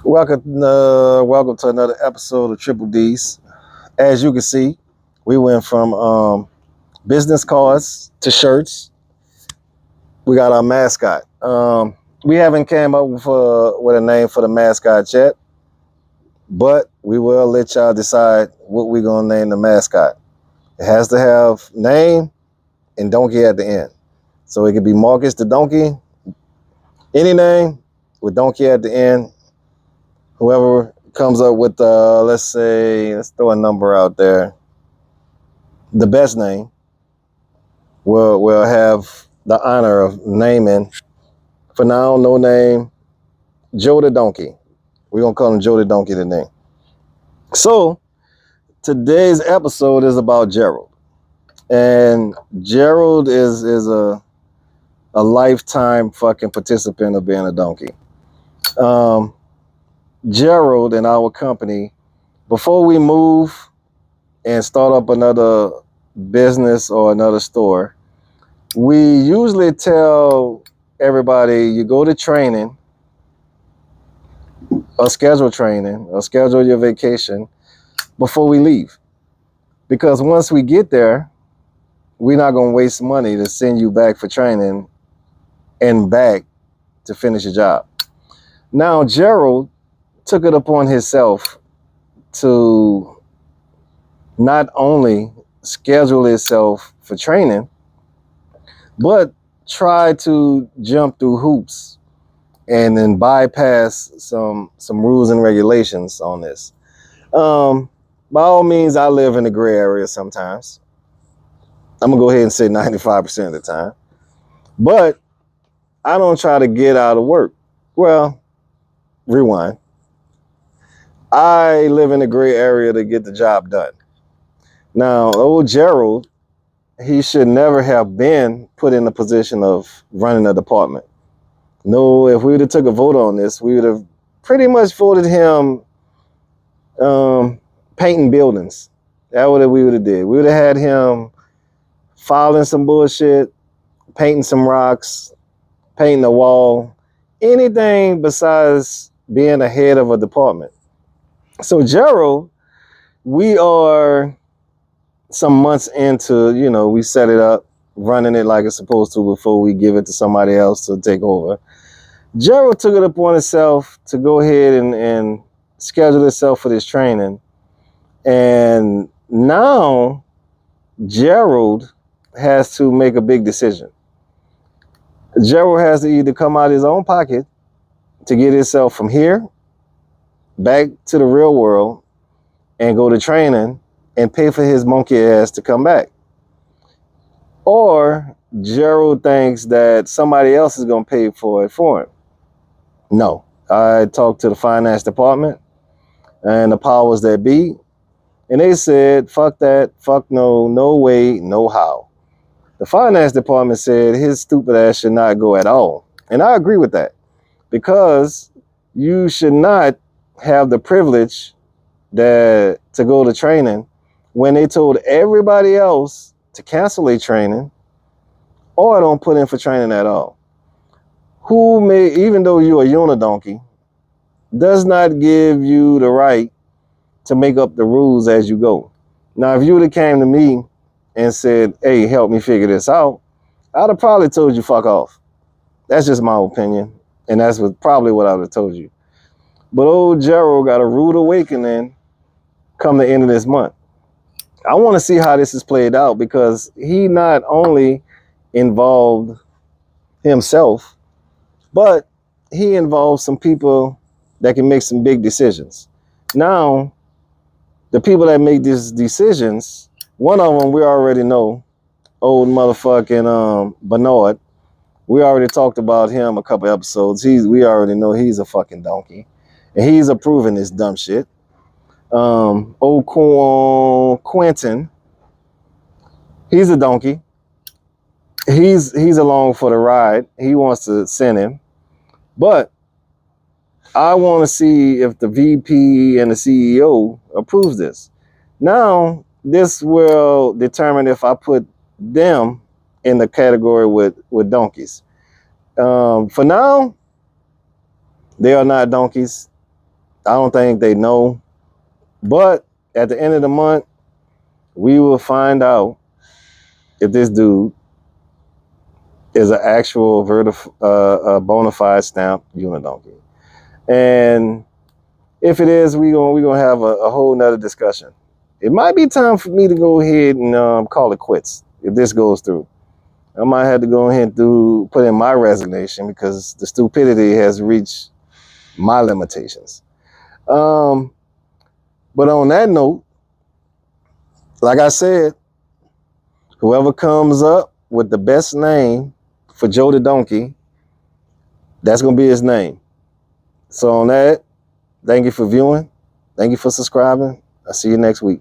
Welcome to another episode of Triple D's. As you can see, we went from business cards to shirts. We got our mascot. We haven't came up with a name for the mascot yet, but we will let y'all decide what we're gonna name the mascot. It has to have name and donkey at the end. So it could be Marcus the donkey, any name with donkey at the end. Whoever comes up with let's throw a number out there. The best name will have the honor of naming. For now, no name. Joe the donkey. We're gonna call him Joe the donkey today. So today's episode is about Gerald. And Gerald is a lifetime fucking participant of being a donkey. Gerald and our company, before we move and start up another business or another store, we usually tell everybody you go to training, or schedule training, or schedule your vacation before we leave. Because once we get there, we're not going to waste money to send you back for training and back to finish your job. Now, Gerald took it upon himself to not only schedule himself for training, but try to jump through hoops and then bypass some rules and regulations on this. By all means, I live in the gray area sometimes. I'm gonna go ahead and say 95% of the time. But I don't try to get out of work. Well, rewind. I live in the gray area to get the job done. Now, old Gerald, he should never have been put in the position of running a department. No, if we would have took a vote on this, we would have pretty much voted him painting buildings. That's what we would have did. We would have had him filing some bullshit, painting some rocks, painting a wall, anything besides being the head of a department. So Gerald, we are some months into, we set it up, running it like it's supposed to before we give it to somebody else to take over. Gerald took it upon himself to go ahead and schedule himself for this training. And now Gerald has to make a big decision. Gerald has to either come out of his own pocket to get himself from here back to the real world and go to training and pay for his monkey ass to come back. Or Gerald thinks that somebody else is going to pay for it for him. No. I talked to the finance department and the powers that be, and they said, fuck that, fuck no, no way, no how. The finance department said his stupid ass should not go at all. And I agree with that, because you should not have the privilege to go to training when they told everybody else to cancel a training or don't put in for training at all. Even though you're a unidonkey, does not give you the right to make up the rules as you go. Now, if you would have came to me and said, hey, help me figure this out, I'd have probably told you fuck off. That's just my opinion. And that's probably what I would have told you. But old Gerald got a rude awakening come the end of this month. I want to see how this is played out, because he not only involved himself, but he involved some people that can make some big decisions. Now, the people that make these decisions, one of them we already know, old motherfucking Bernard. We already talked about him a couple episodes. We already know he's a fucking donkey, and he's approving this dumb shit. Old Quentin, he's a donkey. He's along for the ride. He wants to send him, but I want to see if the VP and the CEO approves this. Now, this will determine if I put them in the category with donkeys. For now, they are not donkeys. I don't think they know. But at the end of the month, we will find out if this dude is an actual bona fide stamp unidonkey. And if it is, we're gonna have a whole nother discussion. It might be time for me to go ahead and call it quits if this goes through. I might have to go ahead and put in my resignation because the stupidity has reached my limitations. But on that note, like I said, whoever comes up with the best name for Joe the Donkey, that's gonna be his name. So on that, thank you for viewing. Thank you for subscribing. I'll see you next week.